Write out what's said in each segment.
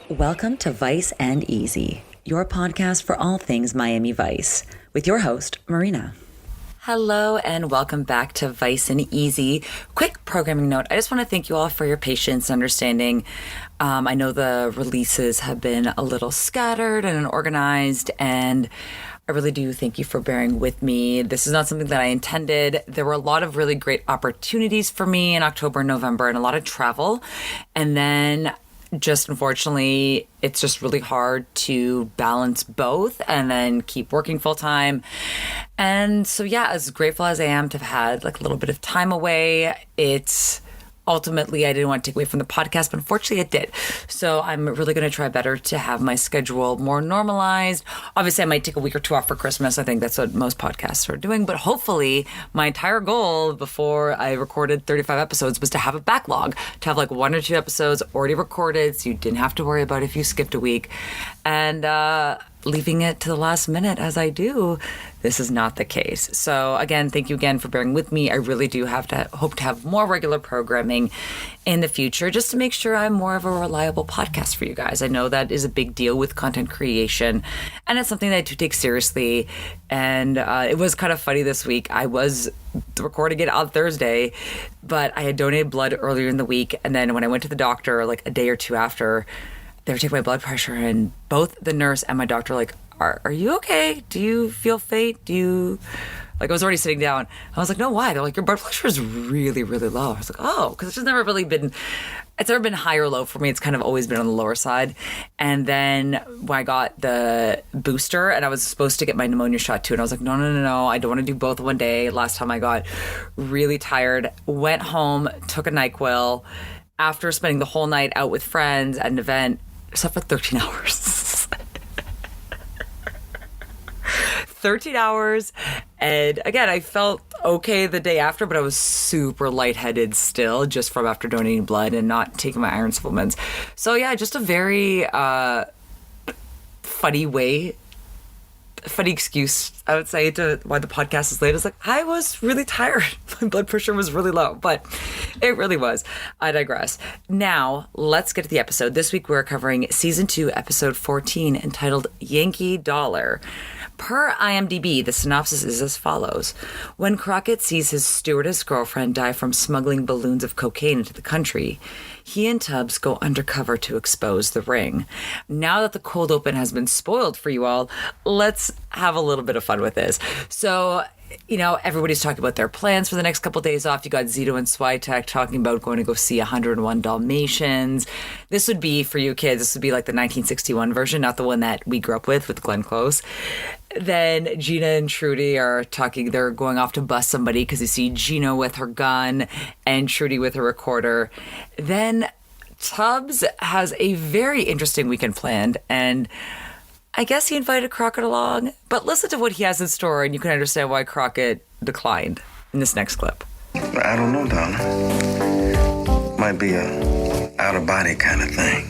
Welcome to Vice and Easy, your podcast for all things Miami Vice, with your host, Marina. Hello and welcome back to Vice and Easy. Quick programming note. I just want to thank you all for your patience and understanding. I know the releases have been a little scattered and unorganized, and I really do thank you for bearing with me. This is not something that I intended. There were a lot of really great opportunities for me in October and November and a lot of travel. And then just unfortunately, it's just really hard to balance both and then keep working full time. And so, yeah, as grateful as I am to have had like a little bit of time away, it's ultimately, I didn't want to take away from the podcast, but unfortunately it did. So I'm really going to try better to have my schedule more normalized. Obviously, I might take a week or two off for Christmas. I think that's what most podcasts are doing. But hopefully, my entire goal before I recorded 35 episodes was to have a backlog, to have like 1 or 2 episodes already recorded so you didn't have to worry about if you skipped a week. And leaving it to the last minute as I do, this is not the case. So again, thank you again for bearing with me. I really do hope to have more regular programming in the future, just to make sure I'm more of a reliable podcast for you guys. I know that is a big deal with content creation, and it's something that I do take seriously. And it was kind of funny this week. I was recording it on Thursday, but I had donated blood earlier in the week. And then when I went to the doctor, like a day or two after, they were taking my blood pressure, and both the nurse and my doctor were like, are you okay? Do you feel faint? I was already sitting down. I was like, no, why? They're like, your blood pressure is really, really low. I was like, oh, because it's never been high or low for me. It's kind of always been on the lower side. And then when I got the booster, and I was supposed to get my pneumonia shot too, and I was like, no, I don't want to do both one day. Last time I got really tired, went home, took a NyQuil. After spending the whole night out with friends at an event, slept for 13 hours. 13 hours. And again, I felt okay the day after, but I was super lightheaded still, just from after donating blood and not taking my iron supplements. So yeah, just a very funny excuse, I would say, to why the podcast is late. It's like, I was really tired. My blood pressure was really low, but it really was. I digress. Now, let's get to the episode. This week, we're covering Season 2, Episode 14, entitled Yankee Dollar. Per IMDb, the synopsis is as follows. When Crockett sees his stewardess girlfriend die from smuggling balloons of cocaine into the country, he and Tubbs go undercover to expose the ring. Now that the cold open has been spoiled for you all, let's have a little bit of fun with this. So, everybody's talking about their plans for the next couple of days off. You got Zito and Switek talking about going to go see 101 Dalmatians. This would be, for you kids, this would be like the 1961 version, not the one that we grew up with Glenn Close. Then Gina and Trudy are talking. They're going off to bust somebody because you see Gina with her gun and Trudy with her recorder. Then Tubbs has a very interesting weekend planned, and I guess he invited Crockett along. But listen to what he has in store, and you can understand why Crockett declined in this next clip. I don't know, Donna. Might be a out-of-body kind of thing.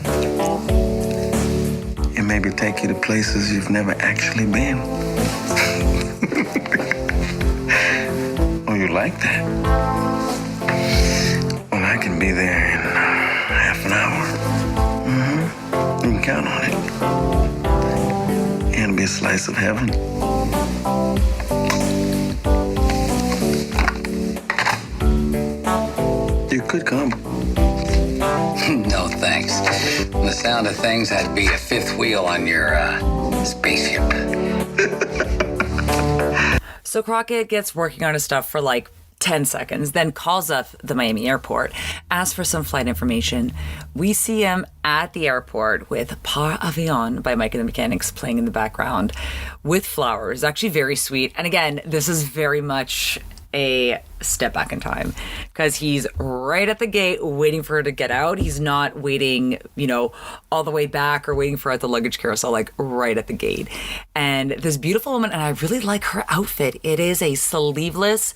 And maybe take you to places you've never actually been. Oh, you like that? Well, I can be there in half an hour. You can count on it. And it'll be a slice of heaven. You could come. No, thanks. From the sound of things, I'd be a fifth wheel on your spaceship. So Crockett gets working on his stuff for like 10 seconds, then calls up the Miami airport, asks for some flight information. We see him at the airport with Par Avion by Mike and the Mechanics playing in the background with flowers. Actually very sweet. And again, this is very much a step back in time because he's right at the gate waiting for her to get out. He's not waiting, all the way back or waiting for her at the luggage carousel, like right at the gate. And this beautiful woman, and I really like her outfit. It is a sleeveless,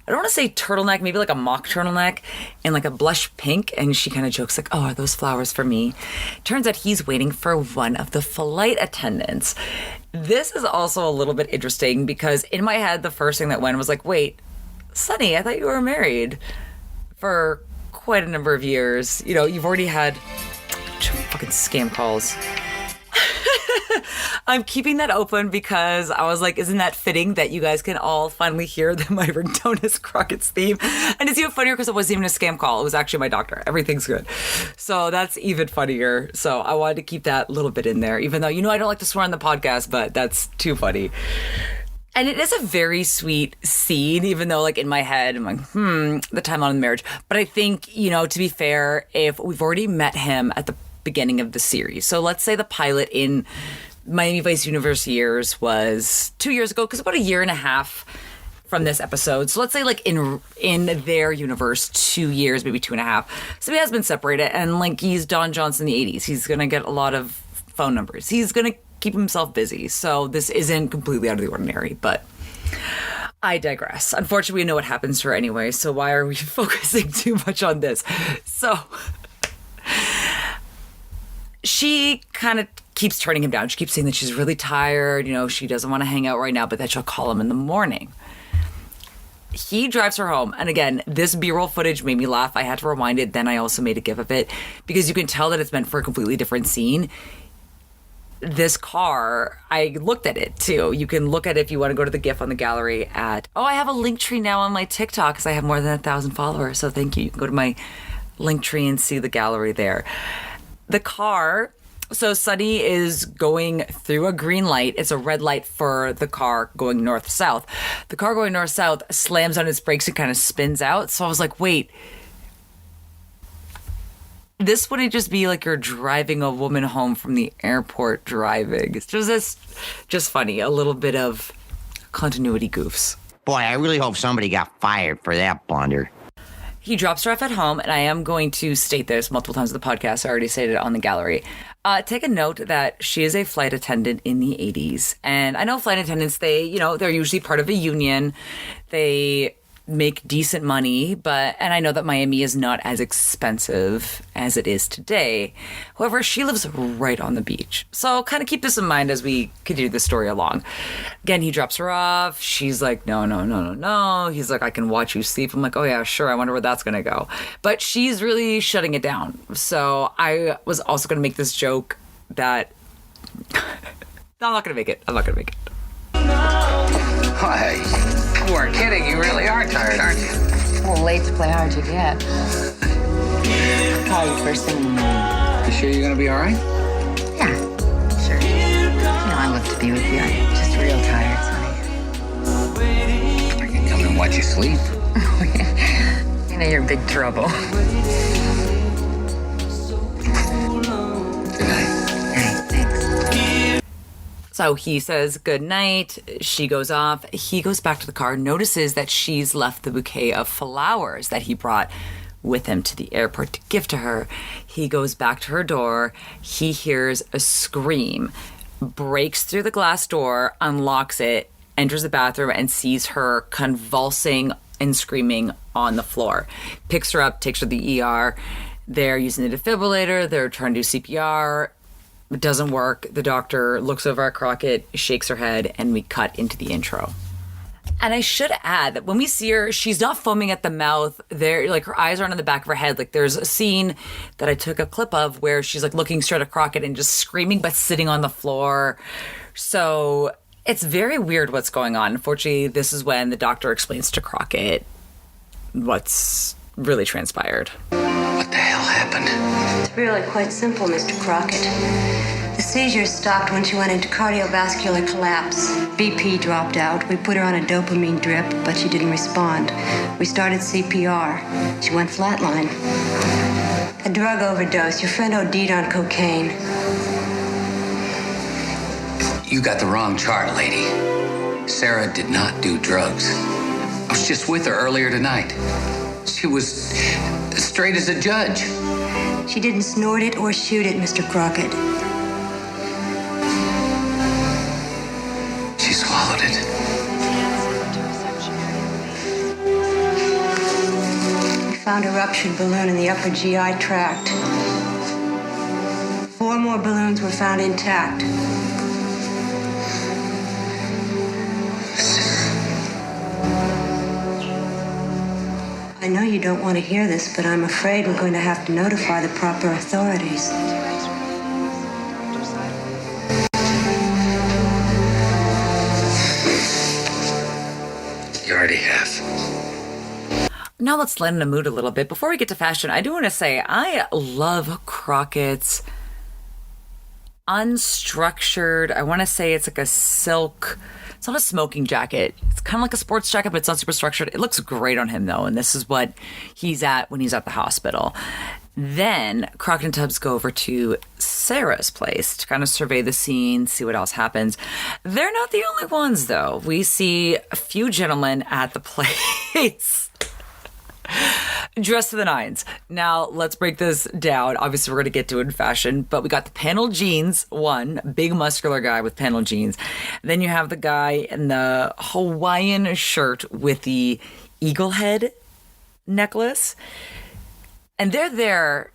I don't want to say turtleneck, maybe like a mock turtleneck in like a blush pink. And she kind of jokes like, oh, are those flowers for me? Turns out he's waiting for one of the flight attendants. This is also a little bit interesting because in my head, the first thing that went was like, wait, Sonny, I thought you were married for quite a number of years. You've already had bunch of fucking scam calls. I'm keeping that open because I was like, isn't that fitting that you guys can all finally hear that my ringtone is Crockett's theme? And it's even funnier because it wasn't even a scam call. It was actually my doctor. Everything's good. So that's even funnier. So I wanted to keep that little bit in there, even though, you know, I don't like to swear on the podcast, but that's too funny. And it is a very sweet scene, even though, like, in my head, I'm like, the timeline of the marriage. But I think, you know, to be fair, if we've already met him at the beginning of the series. So let's say the pilot in Miami Vice Universe years was 2 years ago, because about a year and a half from this episode. So let's say, like, in their universe, 2 years, maybe 2.5. So he has been separated, and, like, he's Don Johnson in the 80s. He's going to get a lot of phone numbers. He's going to keep himself busy. So this isn't completely out of the ordinary, but I digress. Unfortunately, we know what happens to her anyway, so why are we focusing too much on this? So she kind of keeps turning him down. She keeps saying that she's really tired, you know, she doesn't want to hang out right now, but that she'll call him in the morning. He drives her home. And again, this B-roll footage made me laugh. I had to rewind it. Then I also made a GIF of it because you can tell that it's meant for a completely different scene. This car, I looked at it too. You can look at it if you want to go to the GIF on the gallery at, I have a link tree now on my TikTok because I have more than 1,000 followers. So thank you. You can go to my link tree and see the gallery there. The car, so Sunny is going through a green light. It's a red light for the car going north-south. The car going north-south slams on its brakes and kind of spins out. So I was like, wait, this wouldn't just be like you're driving a woman home from the airport driving. It's just funny. A little bit of continuity goofs. Boy, I really hope somebody got fired for that blunder. He drops her off at home, and I am going to state this multiple times in the podcast. I already stated it on the gallery. Take a note that she is a flight attendant in the 80s. And I know flight attendants, they're usually part of a union. They make decent money, and I know that Miami is not as expensive as it is today. However, she lives right on the beach. So kind of keep this in mind as we continue the story along. Again, he drops her off. She's like, no. He's like, I can watch you sleep. I'm like, oh yeah, sure. I wonder where that's going to go. But she's really shutting it down. So I was also going to make this joke that I'm not going to make it. Why? You weren't kidding. You really are tired, aren't you? A little late to play hard to get. I'll call you first thing in the morning. You sure you're gonna be all right? Yeah, sure. You know I love to be with you. I'm just real tired, Sonny. I can come and watch you sleep. You know you're in big trouble. Good night. Hey, thanks. So he says good night. She goes off. He goes back to the car, notices that she's left the bouquet of flowers that he brought with him to the airport to give to her. He goes back to her door. He hears a scream, breaks through the glass door, unlocks it, enters the bathroom, and sees her convulsing and screaming on the floor. Picks her up, takes her to the ER. They're using the defibrillator. They're trying to do CPR. It doesn't work. The doctor looks over at Crockett, shakes her head, and we cut into the intro. And I should add that when we see her, she's not foaming at the mouth. There, like, her eyes aren't on the back of her head. Like, there's a scene that I took a clip of where she's like looking straight at Crockett and just screaming, but sitting on the floor. So it's very weird what's going on. Unfortunately, this is when the doctor explains to Crockett what's really transpired. What the hell happened? It's really quite simple, Mr. Crockett. The seizure stopped when she went into cardiovascular collapse. BP dropped out. We put her on a dopamine drip, but she didn't respond. We started CPR. She went flatline. A drug overdose. Your friend OD'd on cocaine. You got the wrong chart, lady. Sarah did not do drugs. I was just with her earlier tonight. She was straight as a judge. She didn't snort it or shoot it, Mr. Crockett. She swallowed it. We found a ruptured balloon in the upper GI tract. 4 more balloons were found intact. I know you don't want to hear this, but I'm afraid we're going to have to notify the proper authorities. Now let's lighten the mood a little bit. Before we get to fashion, I do want to say I love Crockett's unstructured, I want to say it's like a silk, it's not a smoking jacket. It's kind of like a sports jacket, but it's not super structured. It looks great on him though, and this is what he's at when he's at the hospital. Then Crockett and Tubbs go over to Sarah's place to kind of survey the scene, see what else happens. They're not the only ones though. We see a few gentlemen at the place. Dressed to the nines. Now, let's break this down. Obviously, we're going to get to it in fashion, but we got the panel jeans, one big muscular guy with panel jeans. Then you have the guy in the Hawaiian shirt with the eagle head necklace. And they're there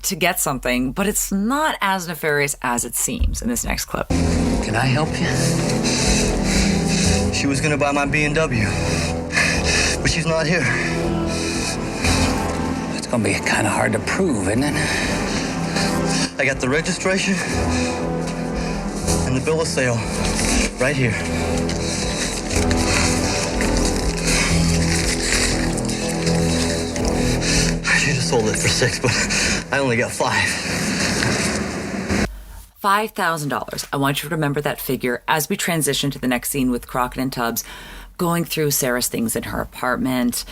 to get something, but it's not as nefarious as it seems in this next clip. Can I help you? She was going to buy my BMW, but she's not here. It's gonna be kind of hard to prove, isn't it? I got the registration and the bill of sale right here. I should have sold it for $6, but I only got $5. $5,000. I want you to remember that figure as we transition to the next scene with Crockett and Tubbs going through Sarah's things in her apartment.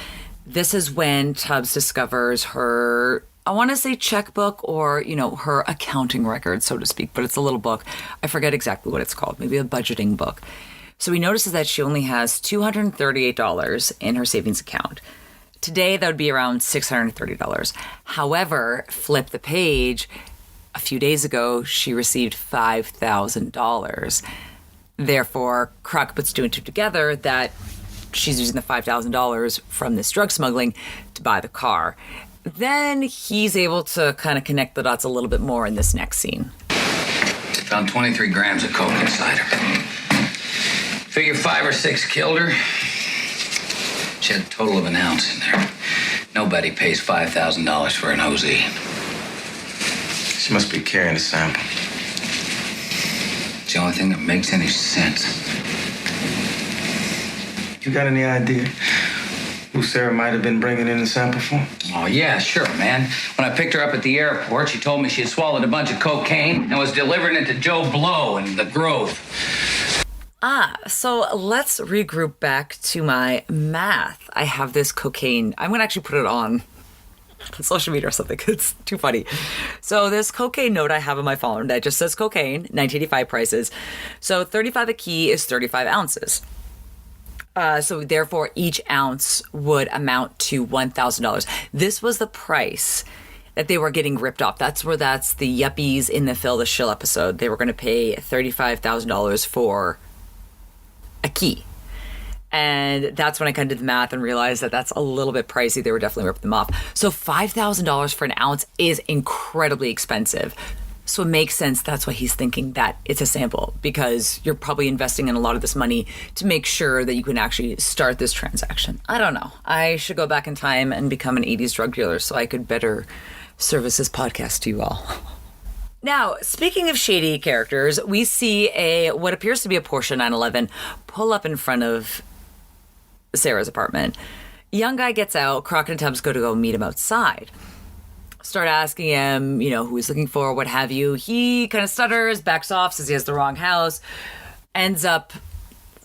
This is when Tubbs discovers her, I want to say checkbook or, her accounting record, so to speak, but it's a little book. I forget exactly what it's called, maybe a budgeting book. So he notices that she only has $238 in her savings account. Today, that would be around $630. However, flip the page, a few days ago, she received $5,000. Therefore, Crockett puts two and two together that she's using the $5,000 from this drug smuggling to buy the car. Then he's able to kind of connect the dots a little bit more in this next scene. Found 23 grams of coke inside her. Figure 5 or 6 killed her. She had a total of an ounce in there. Nobody pays $5,000 for an OZ. She must be carrying a sample. It's the only thing that makes any sense. You got any idea who Sarah might have been bringing in the sample for? Oh, yeah, sure, man. When I picked her up at the airport, she told me she had swallowed a bunch of cocaine and was delivering it to Joe Blow in the Grove. So let's regroup back to my math. I have this cocaine. I'm going to actually put it on social media or something. It's too funny. So this cocaine note I have on my phone that just says cocaine, 1985 prices. So 35 a key is 35 ounces. So therefore, each ounce would amount to $1,000. This was the price that they were getting ripped off. That's the yuppies in the Phil the Shill episode. They were going to pay $35,000 for a key. And that's when I kind of did the math and realized that that's a little bit pricey. They were definitely ripping them off. So $5,000 for an ounce is incredibly expensive. So it makes sense. That's why he's thinking that it's a sample, because you're probably investing in a lot of this money to make sure that you can actually start this transaction. I don't know. I should go back in time and become an 80s drug dealer so I could better service this podcast to you all. Now, speaking of shady characters, we see what appears to be a Porsche 911 pull up in front of Sarah's apartment. Young guy gets out. Crockett and Tubbs go meet him outside. Start asking him, who he's looking for, what have you. He kind of stutters, backs off, says he has the wrong house, ends up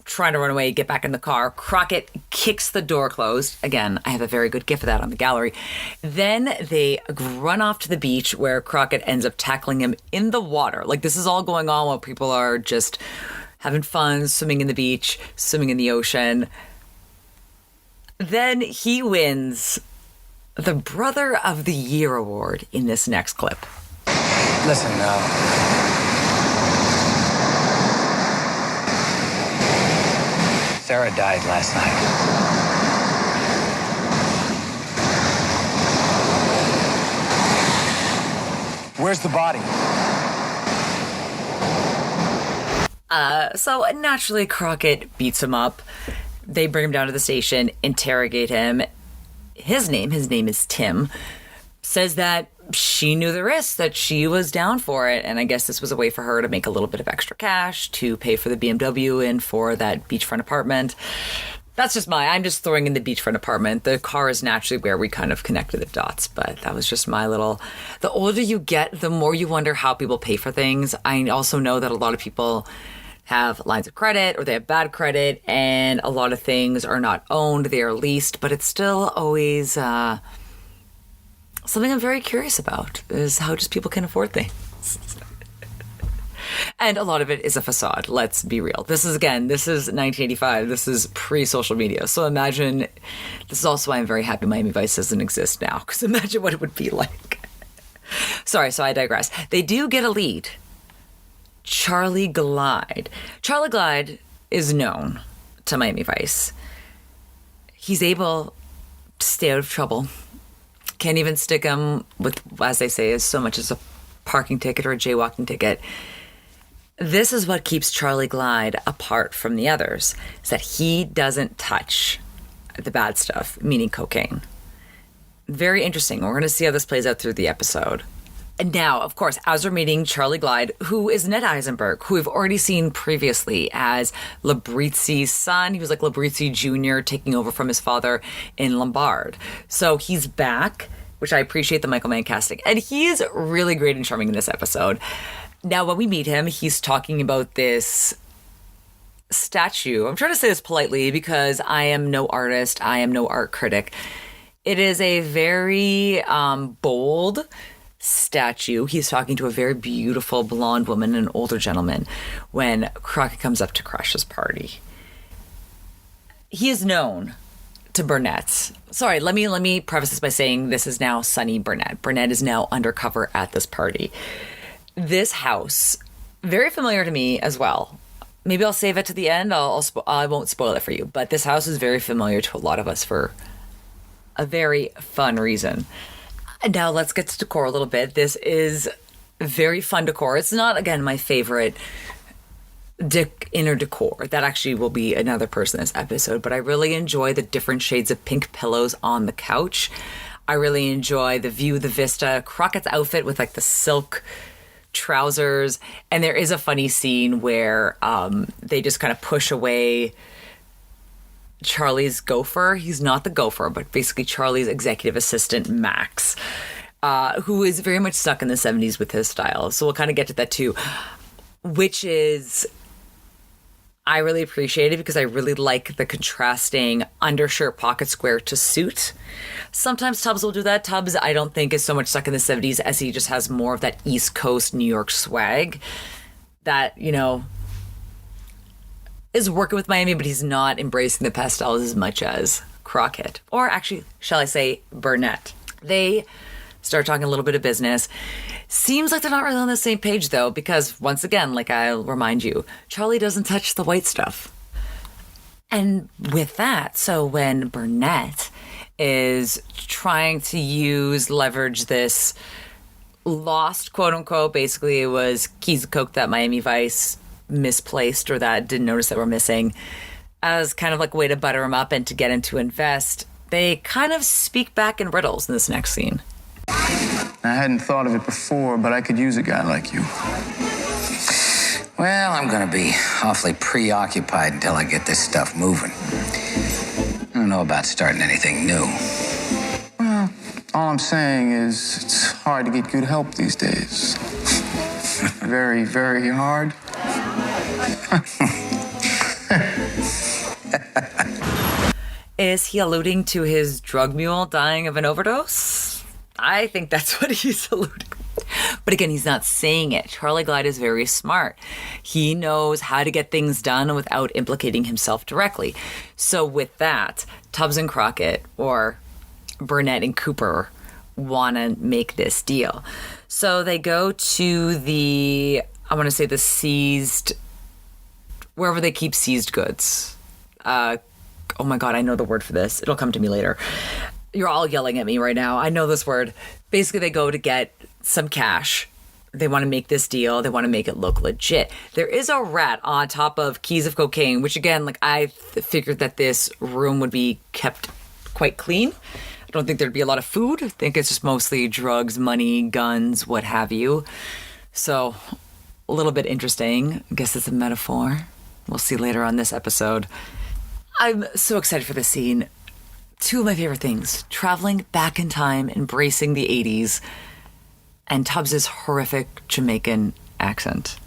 trying to run away, get back in the car. Crockett kicks the door closed. Again, I have a very good gif of that on the gallery. Then they run off to the beach where Crockett ends up tackling him in the water. Like, this is all going on while people are just having fun, swimming in the beach, swimming in the ocean. Then he wins the Brother of the Year award in this next clip. Listen, Sarah died last night. Where's the body? So naturally, Crockett beats him up. They bring him down to the station, interrogate him. His name is Tim, says that she knew the risk, that she was down for it. And I guess this was a way for her to make a little bit of extra cash to pay for the BMW and for that beachfront apartment. That's just I'm just throwing in the beachfront apartment. The car is naturally where we kind of connected the dots, but that was just my little... The older you get, the more you wonder how people pay for things. I also know that a lot of people have lines of credit or they have bad credit, and a lot of things are not owned, they are leased, but it's still always something I'm very curious about, is how just people can afford things. And a lot of it is a facade, let's be real. This is 1985, this is pre-social media, so imagine, this is also why I'm very happy Miami Vice doesn't exist now, because imagine what it would be like. Sorry, so I digress. They do get a lead. Charlie Glide. Charlie Glide is known to Miami Vice. He's able to stay out of trouble. Can't even stick him with, as they say, as so much as a parking ticket or a jaywalking ticket. This is what keeps Charlie Glide apart from the others, is that he doesn't touch the bad stuff, meaning cocaine. Very interesting. We're going to see how this plays out through the episode. And now, of course, as we're meeting Charlie Glide, who is Ned Eisenberg, who we've already seen previously as Labrizzi's son. He was like Labrizzi Jr. taking over from his father in Lombard. So he's back, which I appreciate the Michael Mann casting. And he is really great and charming in this episode. Now, when we meet him, he's talking about this statue. I'm trying to say this politely because I am no artist. I am no art critic. It is a very bold statue. He's talking to a very beautiful blonde woman and an older gentleman when Crockett comes up to crash his party. He is known to Burnett. Sorry, let me preface this by saying this is now Sonny Burnett. Burnett is now undercover at this party. This house, very familiar to me as well. Maybe I'll save it to the end. I won't spoil it for you, but this house is very familiar to a lot of us for a very fun reason. Now let's get to decor a little bit. This is very fun decor. It's not, again, my favorite inner decor. That actually will be another person in this episode, but I really enjoy the different shades of pink pillows on the couch. I really enjoy the view, the vista, Crockett's outfit with like the silk trousers. And there is a funny scene where they just kind of push away Charlie's gopher. He's not the gopher, but basically Charlie's executive assistant, Max, who is very much stuck in the 70s with his style. So we'll kind of get to that too, which is, I really appreciate it because I really like the contrasting undershirt pocket square to suit. Sometimes Tubbs will do that. Tubbs, I don't think, is so much stuck in the 70s as he just has more of that East Coast New York swag that, you know, is working with Miami, but he's not embracing the pastels as much as Crockett. Or actually, shall I say, Burnett. They start talking a little bit of business. Seems like they're not really on the same page, though, because once again, like I'll remind you, Charlie doesn't touch the white stuff. And with that, so when Burnett is trying to leverage this lost, quote unquote, basically it was keys of coke that Miami Vice misplaced or that didn't notice that were missing, as kind of like a way to butter him up and to get him to invest, they kind of speak back in riddles in this next scene. I hadn't thought of it before, but I could use a guy like you. Well, I'm gonna be awfully preoccupied until I get this stuff moving. I don't know about starting anything new. Well, all I'm saying is it's hard to get good help these days. Very, very hard. Is he alluding to his drug mule dying of an overdose? I think that's what he's alluding to. But again, he's not saying it. Charlie Glide is very smart. He knows how to get things done without implicating himself directly. So with that, Tubbs and Crockett, or Burnett and Cooper, want to make this deal. So they go to the seized, wherever they keep seized goods. Oh my God, I know the word for this. It'll come to me later. You're all yelling at me right now. I know this word. Basically, they go to get some cash. They want to make this deal. They want to make it look legit. There is a rat on top of keys of cocaine, which again, like I figured that this room would be kept quite clean. I don't think there'd be a lot of food. I think it's just mostly drugs, money, guns, what have you. So a little bit interesting. I guess it's a metaphor. We'll see later on this episode. I'm so excited for this scene. Two of my favorite things, traveling back in time, embracing the 80s, and Tubbs's horrific Jamaican accent.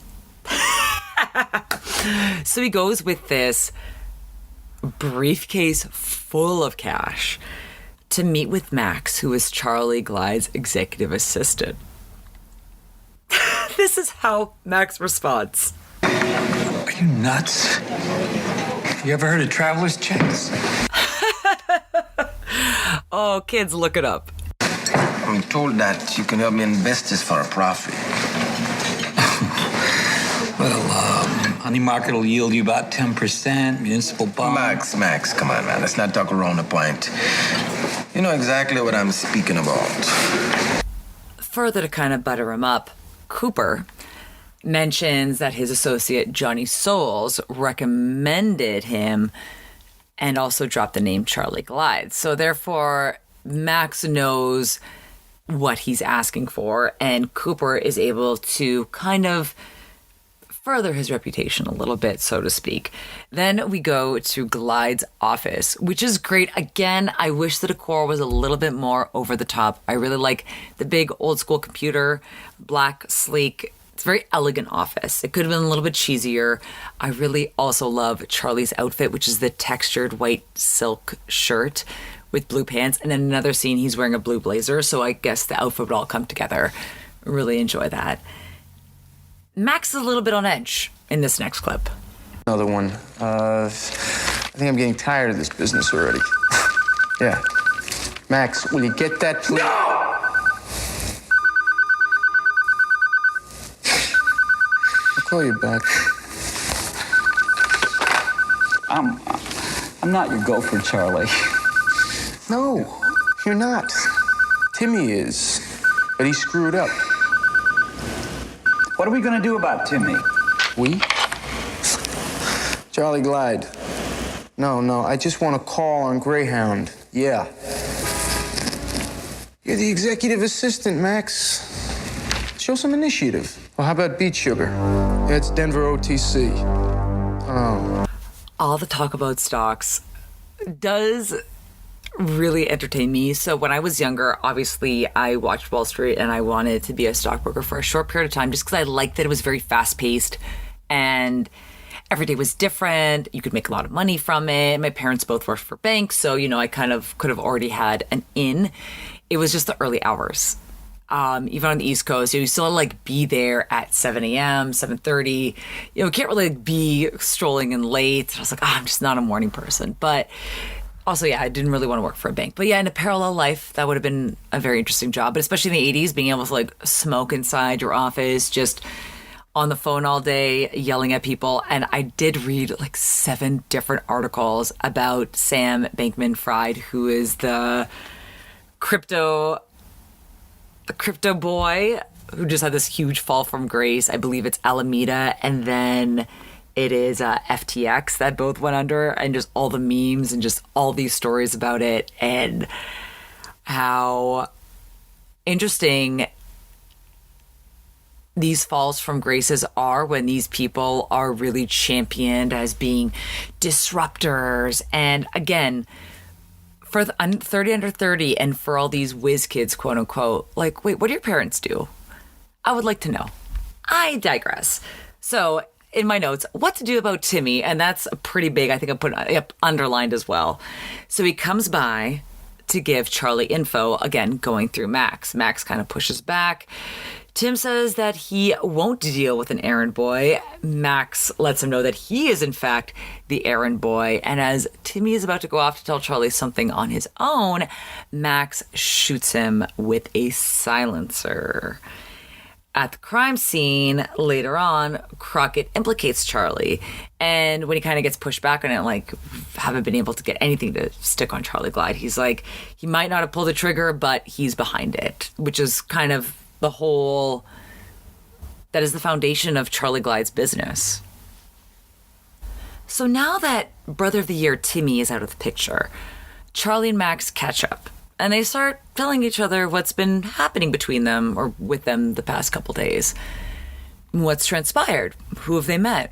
So he goes with this briefcase full of cash to meet with Max, who is Charlie Glide's executive assistant. This is how Max responds. Are you nuts? You ever heard of traveler's checks? Oh, kids, look it up. I'm told that you can help me invest this for a profit. Well, money market will yield you about 10%, municipal bond. Max, come on, man. Let's not talk around the point. You know exactly what I'm speaking about. Further to kind of butter him up, Cooper mentions that his associate Johnny Souls recommended him and also dropped the name Charlie Glide. So therefore, Max knows what he's asking for, and Cooper is able to kind of further his reputation a little bit, so to speak. Then we go to Glide's office, which is great. Again, I wish the decor was a little bit more over the top. I really like the big old school computer, black, sleek. It's a very elegant office. It could have been a little bit cheesier. I really also love Charlie's outfit, which is the textured white silk shirt with blue pants. And then another scene, he's wearing a blue blazer. So I guess the outfit would all come together. Really enjoy that. Max is a little bit on edge in this next clip. Another one. I think I'm getting tired of this business already. Yeah. Max, will you get that, please? No! I'll call you back. I'm not your gopher, Charlie. No, you're not. Timmy is, but he screwed up. What are we gonna do about Timmy? We? Charlie Glide. No, I just want to call on Greyhound. Yeah. You're the executive assistant, Max. Show some initiative. Well, how about beet sugar? Yeah, it's Denver OTC. Oh. All the talk about stocks does really entertain me. So when I was younger, obviously I watched Wall Street and I wanted to be a stockbroker for a short period of time just because I liked that it was very fast paced and every day was different. You could make a lot of money from it. My parents both worked for banks, so, you know, I kind of could have already had an in. It was just the early hours. Even on the East Coast, you still like be there at 7 a.m., 7:30. You know, can't really be strolling in late. I was like, I'm just not a morning person. But also, yeah, I didn't really want to work for a bank. But yeah, in a parallel life, that would have been a very interesting job. But especially in the 80s, being able to like smoke inside your office, just on the phone all day, yelling at people. And I did read like 7 different articles about Sam Bankman-Fried, who is the crypto boy who just had this huge fall from grace. I believe it's Alameda, and then it is FTX that both went under, and just all the memes and just all these stories about it and how interesting these falls from graces are when these people are really championed as being disruptors. And again, for the 30 under 30 and for all these whiz kids, quote unquote, like, wait, what do your parents do? I would like to know. I digress. So in my notes, what to do about Timmy, and that's pretty big. I think I put it underlined as well. So he comes by to give Charlie info, again, going through Max. Max kind of pushes back. Tim says that he won't deal with an errand boy. Max lets him know that he is, in fact, the errand boy. And as Timmy is about to go off to tell Charlie something on his own, Max shoots him with a silencer. At the crime scene, later on, Crockett implicates Charlie. And when he kind of gets pushed back on it, like, haven't been able to get anything to stick on Charlie Glide, he's like, he might not have pulled the trigger, but he's behind it, which is kind of the whole, that is the foundation of Charlie Glide's business. So now that Brother of the Year Timmy is out of the picture, Charlie and Max catch up. And they start telling each other what's been happening between them or with them the past couple days. What's transpired? Who have they met?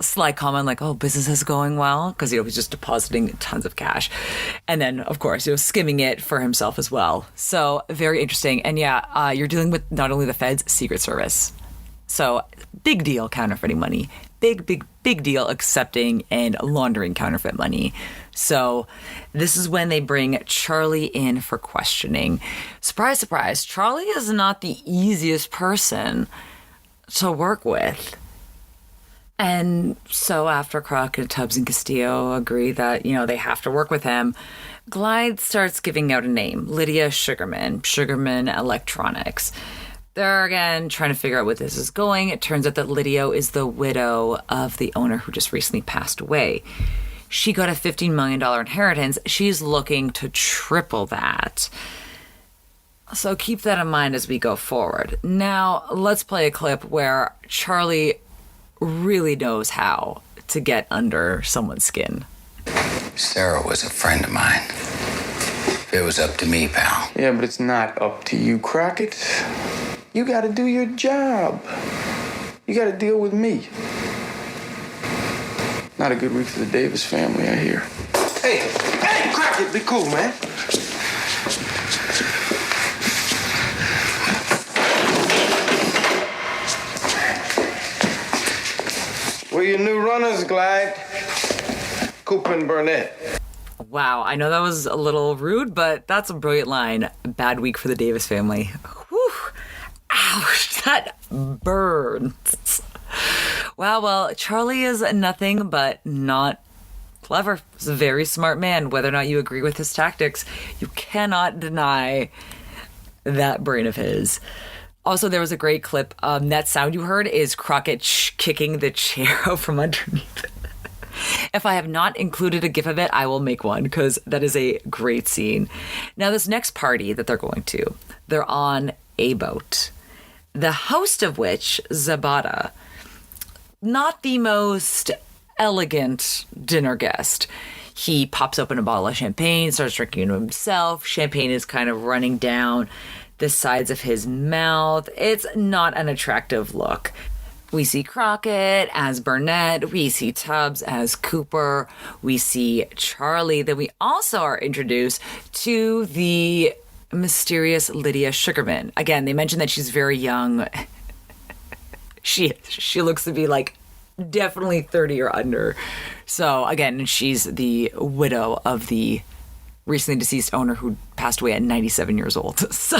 sly comment like, oh, business is going well, because, he's just depositing tons of cash. And then, of course, skimming it for himself as well. So very interesting. And yeah, you're dealing with not only the Fed's Secret Service. So big deal counterfeiting money. Big deal accepting and laundering counterfeit money. So this is when they bring Charlie in for questioning. Surprise, surprise, Charlie is not the easiest person to work with. And so after Crockett, Tubbs, and Castillo agree that, they have to work with him, Glide starts giving out a name, Lydia Sugarman Electronics. They're, again, trying to figure out what this is going. It turns out that Lydia is the widow of the owner who just recently passed away. She got a $15 million inheritance. She's looking to triple that. So keep that in mind as we go forward. Now, let's play a clip where Charlie really knows how to get under someone's skin. Sarah was a friend of mine. It was up to me, pal. Yeah, but it's not up to you, Crockett. You gotta do your job. You gotta deal with me. Not a good week for the Davis family, I hear. Hey, Crockett, be cool, man. We're your new runners, Glide. Cooper and Burnett. Wow, I know that was a little rude, but that's a brilliant line. Bad week for the Davis family. Whew. Ouch, that burns. Wow, well, Charlie is nothing but not clever. He's a very smart man. Whether or not you agree with his tactics, you cannot deny that brain of his. Also, there was a great clip. That sound you heard is Crockett kicking the chair out from underneath. If I have not included a gif of it, I will make one, because that is a great scene. Now, this next party that they're going to, they're on a boat. The host of which, Zabata, not the most elegant dinner guest. He pops open a bottle of champagne, starts drinking it himself. Champagne is kind of running down the sides of his mouth. It's not an attractive look. We see Crockett as Burnett. We see Tubbs as Cooper. We see Charlie. Then we also are introduced to the mysterious Lydia Sugarman. Again, they mentioned that she's very young. She looks to be like definitely 30 or under. So again, she's the widow of the recently deceased owner who passed away at 97 years old. So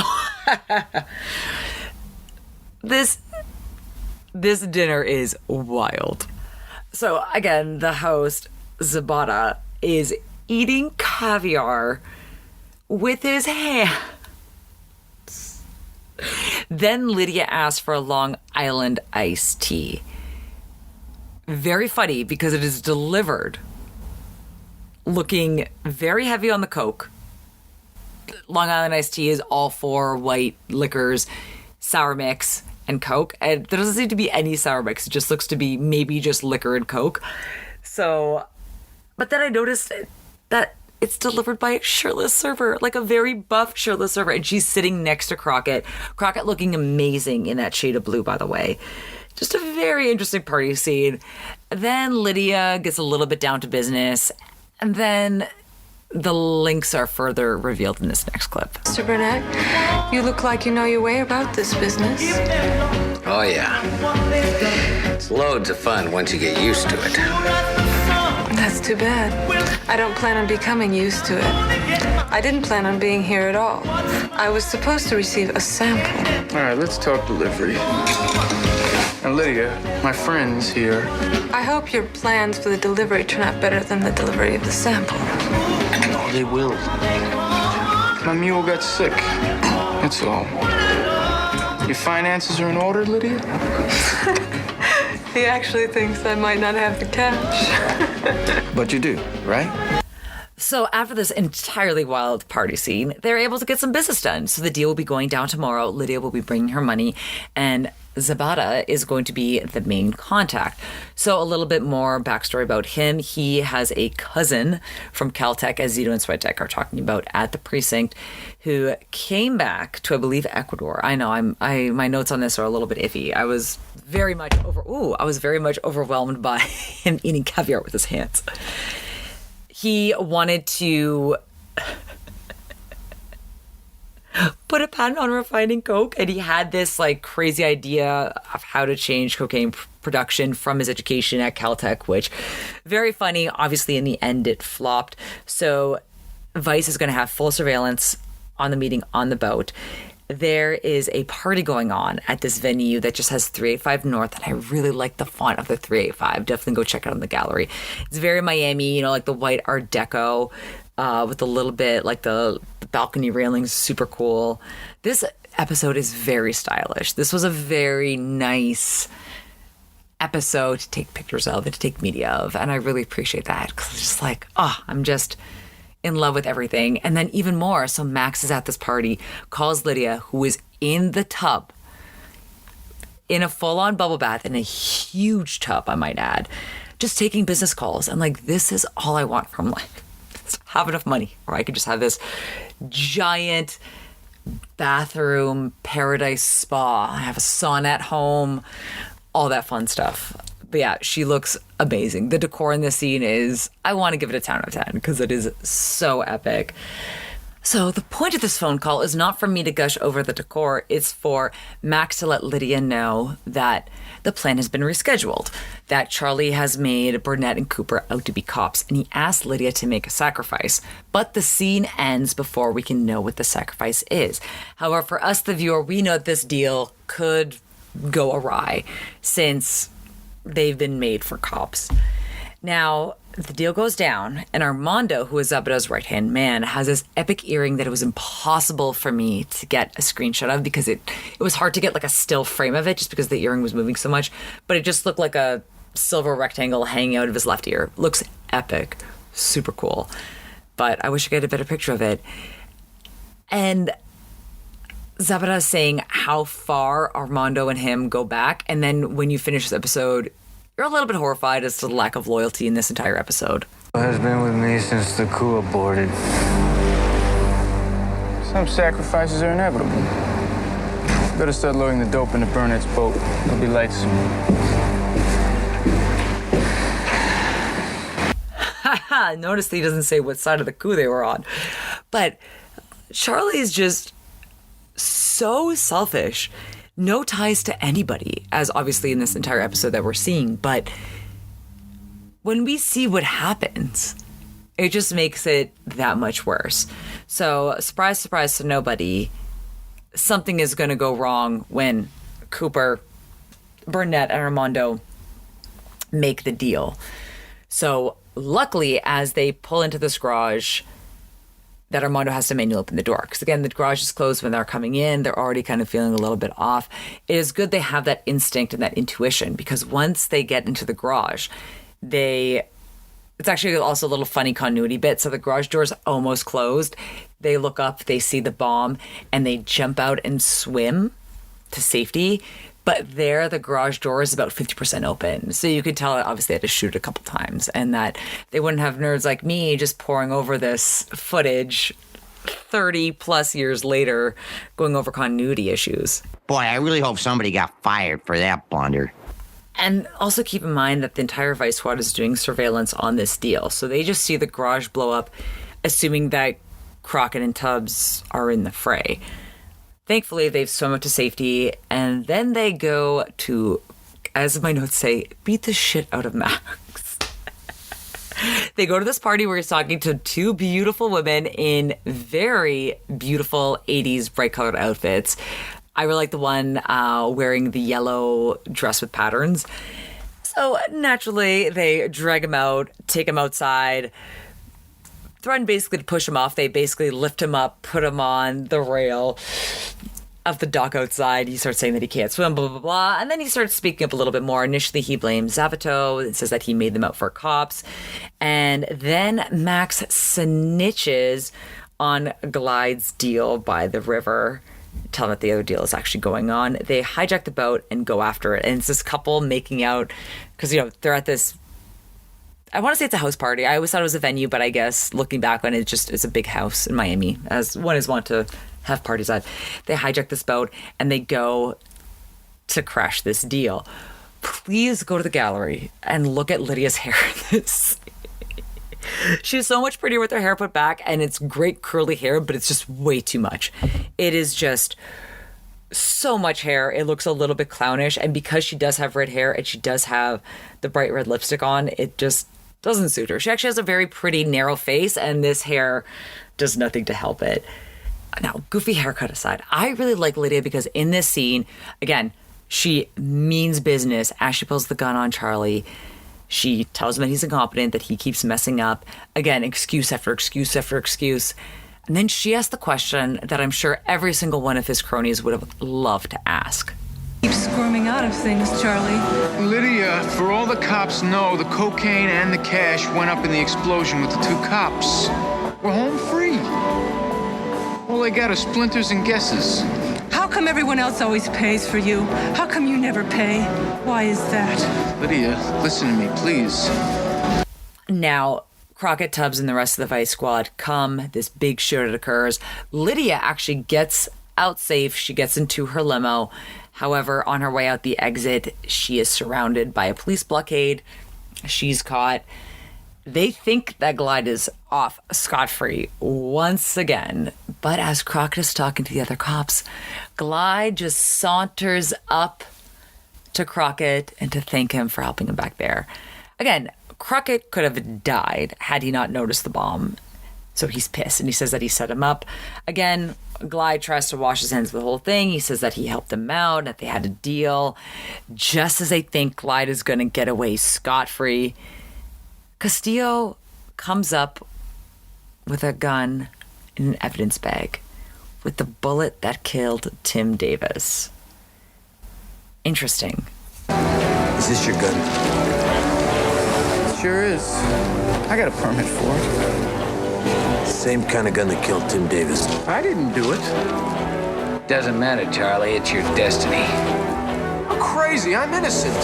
this dinner is wild. So again, the host, Zabata, is eating caviar with his hands. Then Lydia asks for a Long Island iced tea. Very funny because it is delivered looking very heavy on the Coke. Long Island iced tea is all four white liquors, sour mix, and Coke. And there doesn't seem to be any sour mix. It just looks to be maybe just liquor and Coke. So, but then I noticed that it's delivered by a shirtless server, like a very buff shirtless server. And she's sitting next to Crockett. Crockett looking amazing in that shade of blue, by the way. Just a very interesting party scene. Then Lydia gets a little bit down to business. And then the links are further revealed in this next clip. Mr. Burnett, you look like you know your way about this business. Oh, yeah. It's loads of fun once you get used to it. That's too bad. I don't plan on becoming used to it. I didn't plan on being here at all. I was supposed to receive a sample. All right, let's talk delivery. Now, Lydia, my friend's here. I hope your plans for the delivery turn out better than the delivery of the sample. No, they will. My mule got sick. That's all. Your finances are in order, Lydia? He actually thinks I might not have the cash. But you do, right? So after this entirely wild party scene, they're able to get some business done. So the deal will be going down tomorrow. Lydia will be bringing her money. And Zapata is going to be the main contact. So a little bit more backstory about him. He has a cousin from Caltech, as Zito and Swiatek are talking about at the precinct, who came back to, I believe, Ecuador. I know my notes on this are a little bit iffy. I was very much overwhelmed by him eating caviar with his hands. He wanted to put a patent on refining coke, and he had this like crazy idea of how to change cocaine production from his education at Caltech, which very funny. Obviously, in the end, it flopped. So Vice is going to have full surveillance on the meeting on the boat. There is a party going on at this venue that just has 385 North, and I really like the font of the 385. Definitely go check it out in the gallery. It's very Miami, like the white Art Deco with a little bit like the balcony railings, super cool. This episode is very stylish. This was a very nice episode to take pictures of and to take media of, and I really appreciate that because it's just like, I'm just in love with everything. And then even more, so Max is at this party, calls Lydia, who is in the tub, in a full-on bubble bath, in a huge tub, I might add, just taking business calls. And like, this is all I want from life. Have enough money, or I could just have this giant bathroom paradise spa. I have a sauna at home, all that fun stuff. But yeah, she looks amazing. The decor in this scene is, I want to give it a 10 out of 10 because it is so epic. So the point of this phone call is not for me to gush over the decor. It's for Max to let Lydia know that the plan has been rescheduled, that Charlie has made Burnett and Cooper out to be cops, and he asked Lydia to make a sacrifice. But the scene ends before we can know what the sacrifice is. However, for us, the viewer, we know that this deal could go awry since they've been made for cops. Now, the deal goes down, and Armando, who is Zapata's right-hand man, has this epic earring that it was impossible for me to get a screenshot of because it was hard to get like a still frame of it just because the earring was moving so much. But it just looked like a silver rectangle hanging out of his left ear. Looks epic. Super cool. But I wish I could get a better picture of it. And Zapata is saying how far Armando and him go back. And then when you finish this episode, you're a little bit horrified as to the lack of loyalty in this entire episode. Has been with me since the crew aborted. Some sacrifices are inevitable. Better start loading the dope into Burnett's boat. It'll be light soon. Notice that he doesn't say what side of the coup they were on. But Charlie's just so selfish. No ties to anybody, as obviously in this entire episode that we're seeing. But when we see what happens, it just makes it that much worse. So, surprise, surprise to nobody, something is going to go wrong when Cooper, Burnett, and Armando make the deal. So, luckily, as they pull into this garage, that Armando has to manually open the door. Because again, the garage is closed when they're coming in. They're already kind of feeling a little bit off. It is good they have that instinct and that intuition, because once they get into the garage, it's actually also a little funny continuity bit. So the garage door is almost closed. They look up, they see the bomb, and they jump out and swim to safety. But there, the garage door is about 50% open. So you could tell that obviously they had to shoot it a couple times, and that they wouldn't have nerds like me just poring over this footage 30 plus years later, going over continuity issues. Boy, I really hope somebody got fired for that blunder. And also keep in mind that the entire Vice Squad is doing surveillance on this deal. So they just see the garage blow up, assuming that Crockett and Tubbs are in the fray. Thankfully, they've swum up to safety, and then they go to, as my notes say, beat the shit out of Max. They go to this party where he's talking to two beautiful women in very beautiful 80s bright-colored outfits. I really like the one wearing the yellow dress with patterns. So naturally, they drag him out, take him outside, threaten basically to push him off. They basically lift him up, put him on the rail of the dock outside. He starts saying that he can't swim, blah, blah, blah. And then he starts speaking up a little bit more. Initially, he blames Zavato and says that he made them out for cops. And then Max snitches on Glide's deal by the river tell them that the other deal is actually going on. They hijack the boat and go after it. And it's this couple making out because, they're at this, I want to say it's a house party. I always thought it was a venue, but I guess looking back on it, it's a big house in Miami, as one is wont to have parties at. They hijack this boat and they go to crash this deal. Please go to the gallery and look at Lydia's hair in this. She's so much prettier with her hair put back, and it's great curly hair, but it's just way too much. It is just so much hair. It looks a little bit clownish, and because she does have red hair and she does have the bright red lipstick on, it just doesn't suit her. She actually has a very pretty narrow face, and this hair does nothing to help it. Now, goofy haircut aside, I really like Lydia because in this scene, again, she means business as she pulls the gun on Charlie. She tells him that he's incompetent, that he keeps messing up. Again, excuse after excuse after excuse. And then she asks the question that I'm sure every single one of his cronies would have loved to ask. Keep squirming out of things, Charlie. Lydia, for all the cops know, the cocaine and the cash went up in the explosion with the 2 cops. We're home free. All they got are splinters and guesses. How come everyone else always pays for you? How come you never pay? Why is that? Lydia, listen to me, please. Now, Crockett, Tubbs, and the rest of the Vice Squad come. This big shootout occurs. Lydia actually gets out safe. She gets into her limo. However, on her way out the exit, she is surrounded by a police blockade. She's caught. They think that Glide is off scot-free once again. But as Crockett is talking to the other cops, Glide just saunters up to Crockett and to thank him for helping him back there. Again, Crockett could have died had he not noticed the bomb. So he's pissed and he says that he set him up. Again, Glide tries to wash his hands of the whole thing. He says that he helped them out, that they had a deal. Just as they think Glide is going to get away scot-free, Castillo comes up with a gun in an evidence bag with the bullet that killed Tim Davis. Interesting. Is this your gun? Sure is. I got a permit for it. Same kind of gun that killed Tim Davis. I didn't do it. Doesn't matter, Charlie. It's your destiny. I'm crazy. I'm innocent.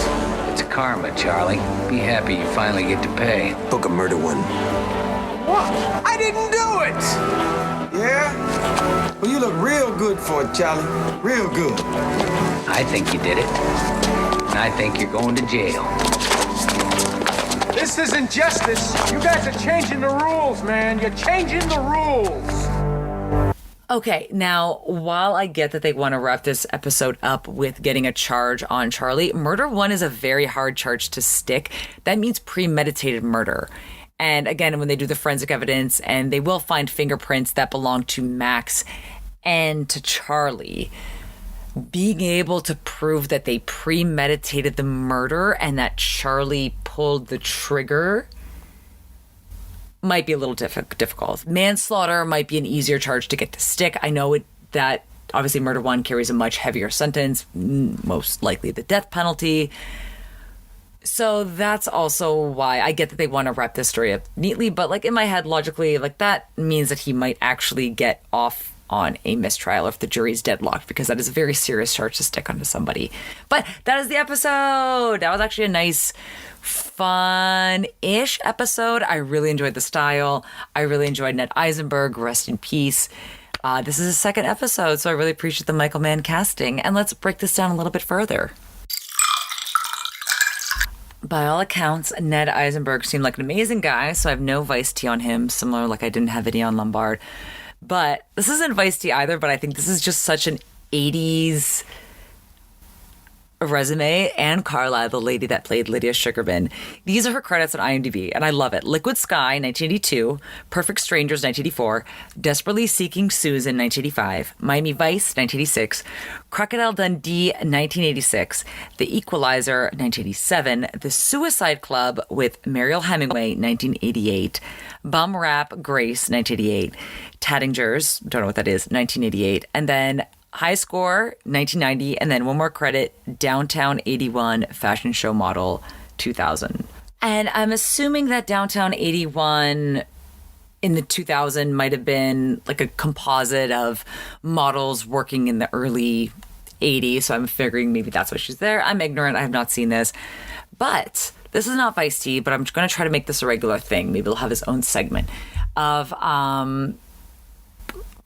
It's karma, Charlie. Be happy you finally get to pay. Book a murder one. What? I didn't do it! Yeah? Well, you look real good for it, Charlie. Real good. I think you did it. And I think you're going to jail. This isn't justice. You guys are changing the rules, man. You're changing the rules. Okay, now, while I get that they want to wrap this episode up with getting a charge on Charlie, murder one is a very hard charge to stick. That means premeditated murder. And again, when they do the forensic evidence, and they will find fingerprints that belong to Max and to Charlie, being able to prove that they premeditated the murder and that Charlie pulled the trigger might be a little difficult. Manslaughter might be an easier charge to get to stick. I know that obviously murder one carries a much heavier sentence, most likely the death penalty. So that's also why I get that they want to wrap this story up neatly, but like in my head, logically, like that means that he might actually get off on a mistrial if the jury's deadlocked, because that is a very serious charge to stick onto somebody. But that is the episode. That was actually a nice, fun-ish episode. I really enjoyed the style. I really enjoyed Ned Eisenberg. Rest in peace. This is a second episode, so I really appreciate the Michael Mann casting. And let's break this down a little bit further. By all accounts, Ned Eisenberg seemed like an amazing guy, so I have no Vice T on him, similar like I didn't have any on Lombard. But this isn't Vice T either, but I think this is just such an 80s resume. And Carla, the lady that played Lydia Sugarman. These are her credits on IMDb, and I love it. Liquid Sky, 1982. Perfect Strangers, 1984. Desperately Seeking Susan, 1985. Miami Vice, 1986. Crocodile Dundee, 1986. The Equalizer, 1987. The Suicide Club with Mariel Hemingway, 1988. Bum Rap, Grace, 1988. Tattingers, don't know what that is, 1988. And then High Score, 1990. And then one more credit, Downtown 81, Fashion Show Model, 2000. And I'm assuming that Downtown 81 in the 2000 might have been like a composite of models working in the early 80s. So I'm figuring maybe that's why she's there. I'm ignorant. I have not seen this. But this is not Vice Tea, but I'm going to try to make this a regular thing. Maybe it'll have its own segment of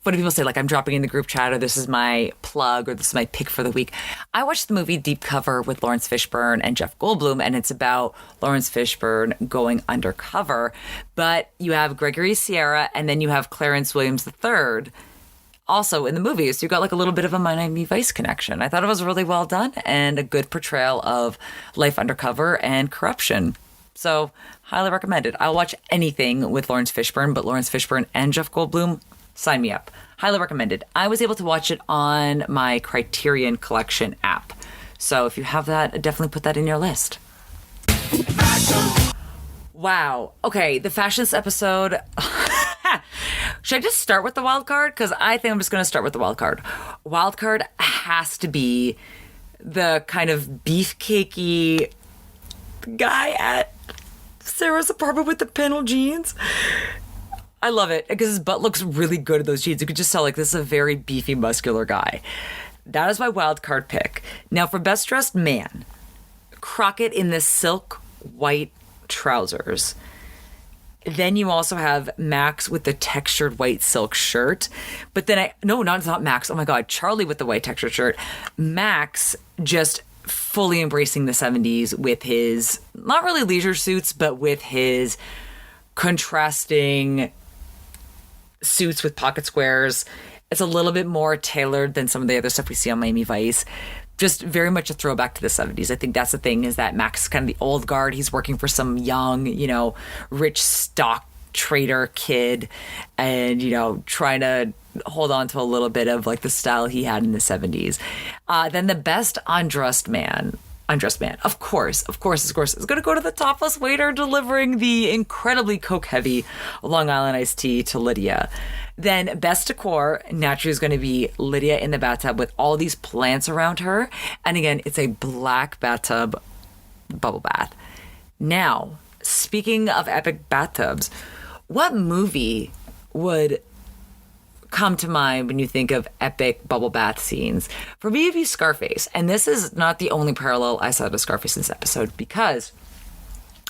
what do people say? Like, I'm dropping in the group chat, or this is my plug, or this is my pick for the week. I watched the movie Deep Cover with Lawrence Fishburne and Jeff Goldblum, and it's about Lawrence Fishburne going undercover. But you have Gregory Sierra, and then you have Clarence Williams III also in the movie. So you got like a little bit of a Miami Vice connection. I thought it was really well done and a good portrayal of life undercover and corruption. So highly recommended. I'll watch anything with Lawrence Fishburne, but Lawrence Fishburne and Jeff Goldblum, sign me up. Highly recommended. I was able to watch it on my Criterion Collection app. So if you have that, definitely put that in your list. Wow. Okay, the fashions episode. Should I just start with the wild card? Because I think I'm just going to start with the wild card. Wild card has to be the kind of beefcakey guy at Sarah's apartment with the panel jeans. I love it because his butt looks really good in those jeans. You could just tell, like, this is a very beefy, muscular guy. That is my wild card pick. Now, for best dressed man, Crockett in the silk white trousers. Then you also have Max with the textured white silk shirt. But then it's not Max. Oh my God, Charlie with the white textured shirt. Max just fully embracing the 70s with his, not really leisure suits, but with his contrasting suits with pocket squares. It's a little bit more tailored than some of the other stuff we see on Miami Vice. Just very much a throwback to the 70s. I think that's the thing, is that Max is kind of the old guard. He's working for some young, rich stock trader kid and, trying to hold on to a little bit of like the style he had in the 70s. Then the best undressed man, of course, is going to go to the topless waiter delivering the incredibly coke-heavy Long Island iced tea to Lydia. Then best decor, naturally, is going to be Lydia in the bathtub with all these plants around her. And again, it's a black bathtub bubble bath. Now, speaking of epic bathtubs, what movie would come to mind when you think of epic bubble bath scenes? For me, it'd be Scarface. And this is not the only parallel I saw to Scarface in this episode, because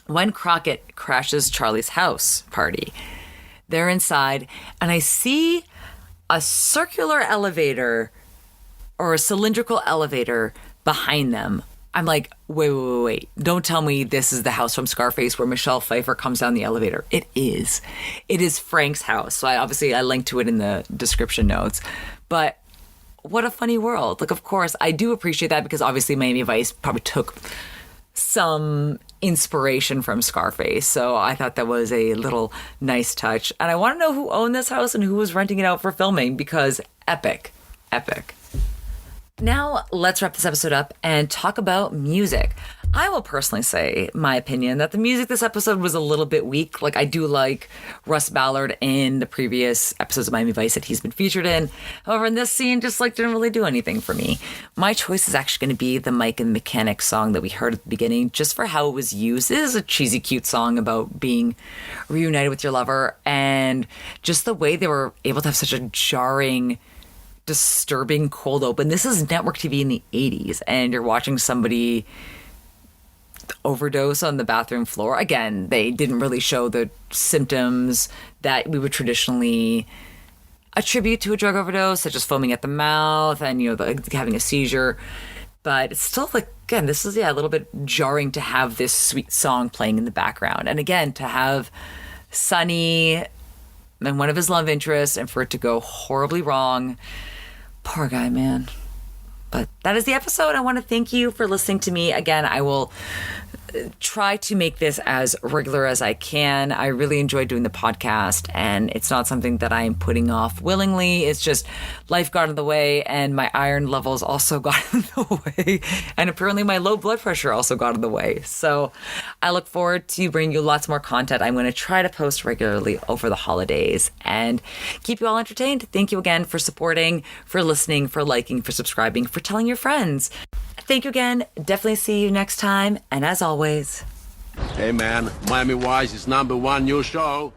when Crockett crashes Charlie's house party, they're inside, and I see a circular elevator or a cylindrical elevator behind them. I'm like, wait. Don't tell me this is the house from Scarface where Michelle Pfeiffer comes down the elevator. It is. It is Frank's house. So I linked to it in the description notes. But what a funny world. Like, of course, I do appreciate that because obviously Miami Vice probably took some inspiration from Scarface. So I thought that was a little nice touch. And I want to know who owned this house and who was renting it out for filming, because epic. Now let's wrap this episode up and talk about music. I will personally say my opinion that the music this episode was a little bit weak. Like, I do like Russ Ballard in the previous episodes of Miami Vice that he's been featured in. However, in this scene, just didn't really do anything for me. My choice is actually going to be the Mike and the Mechanic song that we heard at the beginning, just for how it was used. It is a cheesy, cute song about being reunited with your lover, and just the way they were able to have such a jarring, disturbing cold open. This is network TV in the 80s, and you're watching somebody overdose on the bathroom floor. Again, they didn't really show the symptoms that we would traditionally attribute to a drug overdose, such as foaming at the mouth and, having a seizure. But it's still again, this is, a little bit jarring to have this sweet song playing in the background. And again, to have Sonny and one of his love interests, and for it to go horribly wrong. Poor guy, man. But that is the episode. I want to thank you for listening to me. Again, I will try to make this as regular as I can. I really enjoy doing the podcast, and it's not something that I'm putting off willingly. It's just life got in the way, and my iron levels also got in the way. And apparently my low blood pressure also got in the way. So I look forward to bringing you lots more content. I'm going to try to post regularly over the holidays and keep you all entertained. Thank you again for supporting, for listening, for liking, for subscribing, for telling your friends. Thank you again. Definitely see you next time. And as always, hey man, Miami Vice is #1 new show.